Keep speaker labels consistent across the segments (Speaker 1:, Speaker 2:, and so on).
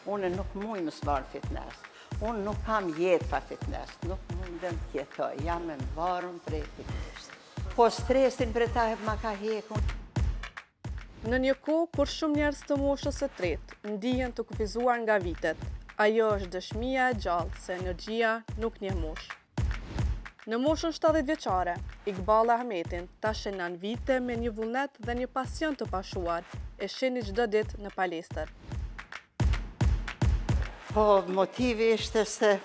Speaker 1: Unë nuk mund më s'marë fitness. Unë nuk kam jetë pa fitness. Nuk mundem t'jetoj. Jam e mbarun prej fitness. Po stresin për ta ma ka hekun.
Speaker 2: Në një kohë kur shumë njerëz të moshës së tretë ndihen të kufizuar nga vitet, ajo është dëshmia e gjallë se energjia nuk njeh moshë. Në moshën 70 vjeçare, Iqbal Ahmetin tash e nën vite me një vullnet dhe një pasion të pashuar, e shihni çdo ditë në palestër.
Speaker 1: Po, motivi ishte se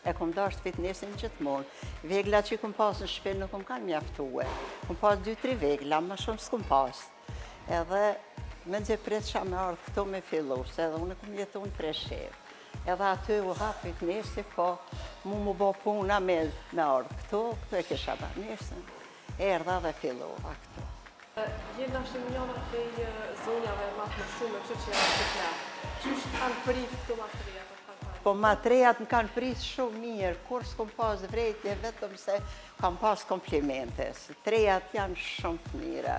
Speaker 1: e kom dasht fitnessin gjithmonë. Vegla që kom pas në shtëpi nuk më kanë mjaftue. Kom pas 2-3 vegla, më shumë s'kom pas. Edhe me nxepret qa me ardhë këto me fillu, se edhe unë kom jetu në Preshevë. Edhe aty u hap fitnessi, po mu bo puna me ardhë këto e kisha banesën. Erdha dhe fillova këto.
Speaker 2: Jena është një njëra prej zonjave më shumë, kështu që janë të klasë. Qysh kanë prit këto materiat?
Speaker 1: Po materiat më kanë prit shumë mirë, kur s'kom pas vrejtje, vetëm se kam pas komplimente. Trejat janë shumë të mira.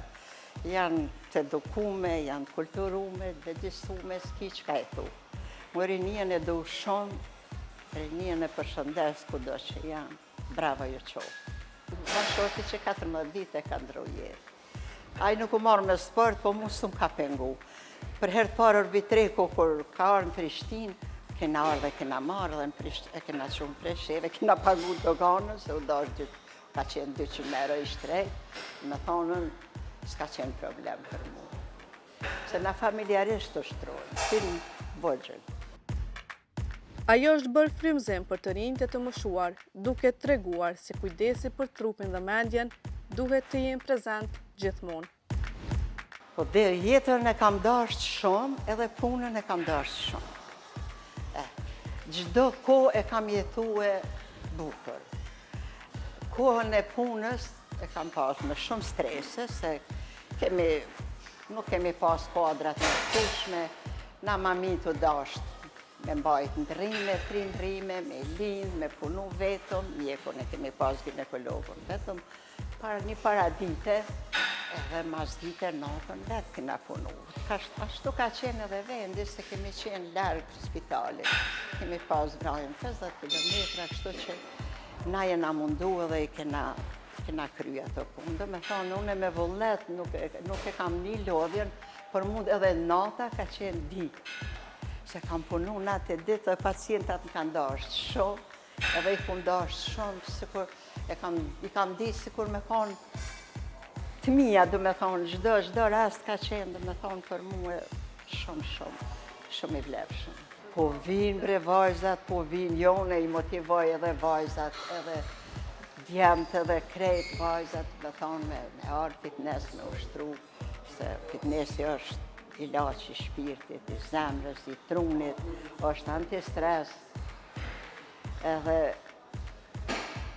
Speaker 1: Janë të edukume, janë kulturume, dhe disume, s'ki qka e thu. Më rinjen e du shumë, rinjen e përshëndes kudo që janë. Bravo ju qofë. Ma shorti që 14 vite ka ndru jetë. Ajë nuk u marrë me sport, po mu s'u ka pengu. Për herë të parë Orbitreku, kur ka arë në Prishtinë, kena arë dhe kena marrë dhe e kena qumë Presheve, kena pagu doganën, se u dash ka qenë 200 euro i shtrejt. Me thonën, s'ka qenë problem për mu. Se na familjarisht të shtrojnë, film vogjën.
Speaker 2: Ajo është bërë frymëzim për të rinjtë e të moshuar, duke treguar se kujdesi për trupin dhe mendjen duhet të jenë prezent gjithmonë.
Speaker 1: Po dhe jetën e kam dasht shumë, edhe punën e kam dasht shumë. Gjdo kohë e kam jetu e bukur. Kohën e punës e kam pas me shumë strese, se nuk kemi pas kuadrat në tushme, na mami të dasht me mbajt në rrime, 3 rrime, me lind, me punu vetëm, mjekun e kemi pas ginekologun vetëm, një para dite, edhe mas dite natën vetë kena punu. Ashtu ka qenë edhe vendi, se kemi qenë largë spitalit. Kemi pas vrajën 50 kilometra, kështu që na jena mundu edhe i kena krya të punë. Do me thonë, unë me vullnet nuk e kam një lodhjen, për mund edhe nata ka qenë ditë. Se kam punu natë e ditë dhe pacientat më kanë dasht shumë, edhe i kom dasht shumë, i kam di sikur me konë të mija, do me thonë, gjdo rast ka qenë, do me thonë, për mu e shumë i vlefshëm. Po vinë bre vajzat, po vinë jone, i motivoj edhe vajzat, edhe djemët edhe krejt vajzat, do me thonë, me arë fitness me ushtru, se fitnessi është ilaç i shpirtit, i zemrës, i trunit, është antistres, edhe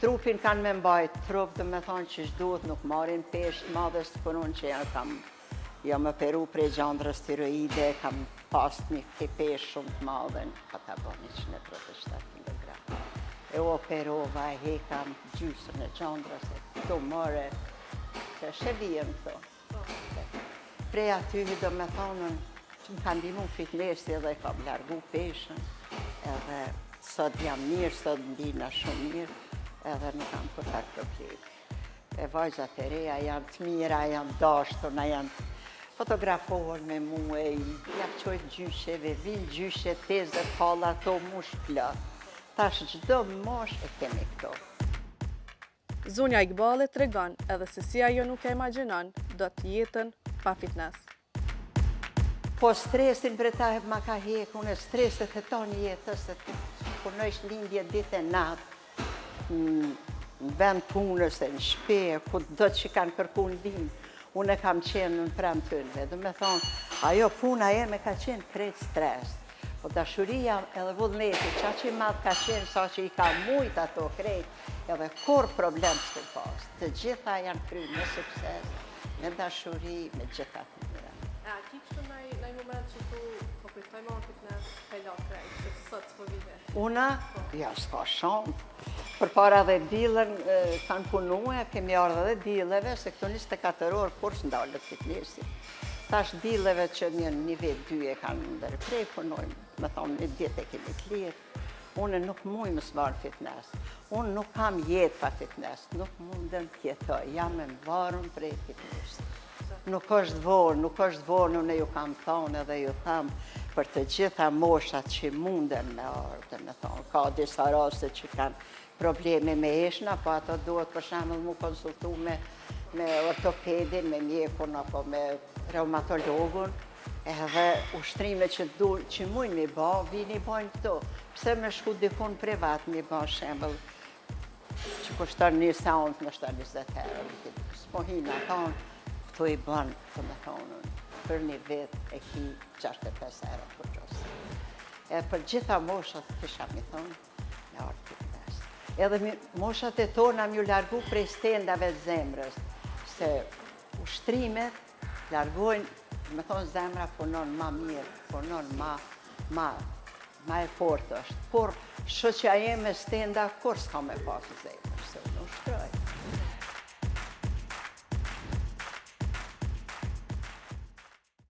Speaker 1: trupin kanë me mbajt trup, dhe me thonë që shduhet nuk marin pesht madhës të punun që jam operu prej gjandrës tiroide, kam pas një pesht shumë të madhen, pa ta bo 137 kg. E operova, e hekam gjysën e gjandrës, e tumore, që shëvijem këto. Prej aty do me thonën që më kanë dimu fitnessi edhe kam largu peshën, edhe sot jam mirë, sot ndina shumë mirë, edhe nuk kam përta problem. E vajzat e reja janë të mira, janë dashtuna, janë fotografohen me mu e ja qojtë gjysheve, vinë gjyshe, tezët, palla, to mush plot. Tash gjdo mosh e kemi këto.
Speaker 2: Zonja Iqbali tregon edhe se si ajo nuk e imagjinon do të jetën pa fitness.
Speaker 1: Po stresin për ta ma ka hek, unë streset e tonë jetës, se kur në ishtë lindje ditë e natë, në vend punës e në shpe, ku do që kanë kërku në lind, unë e kam qenë në prem tënve. Dhe me thonë, ajo puna e me ka qenë krejt stres. Po dashuria edhe vullneti, qa që i madhë ka qenë, sa që i ka mujt ato krejt, edhe kur problem s'ku pas. Të gjitha janë kry me sukses, me dashuri, me gjitha të mira.
Speaker 2: A ki kështë në moment që tu po përtoj ma fitness pejla krejt, që sot s'po vide?
Speaker 1: Una? Ja, s'ka shumë. Për para dhe dilën kanë punue, kemi ardhë dhe dileve, se këto 24 orë kur s'ndalët fitnessi. tash dilleve që një vit, dy e kanë ndërprej, punojmë, me thonë, një ditë e kemi të lirë. Unë nuk mujë më s'marë fitness. Unë nuk kam jetë pa fitness. Nuk mundem tjetoj. Jam e mbarën prej fitness. Nuk është vorë, unë ju kam thonë edhe ju thamë për të gjitha moshat që munden me ardhe, me thonë. Ka disa raste që kanë probleme me eshna, po ato duhet për shembull mu konsultu me ortopedin, me mjekun apo me reumatologun. Edhe ushtrime që mujnë mi ba, vini bajnë këto. Pse me shku dikun privat, mi ba shembl, që kushtar një sound në 20 herë. S'po hina thonë, këto i banë, të me thonën, për një vet e ki 65 herë për gjosë. E për gjitha moshat kisha mi thonë, në artë fitness. Edhe moshat e tona m'ju largu prej stendave të zemrës, se ushtrimet largojnë. Me thonë zemra punon ma mirë, punon ma e fort është. Por shoqja jeme stenda, kur s'ka me pasë zemrë, se unë ushtroj.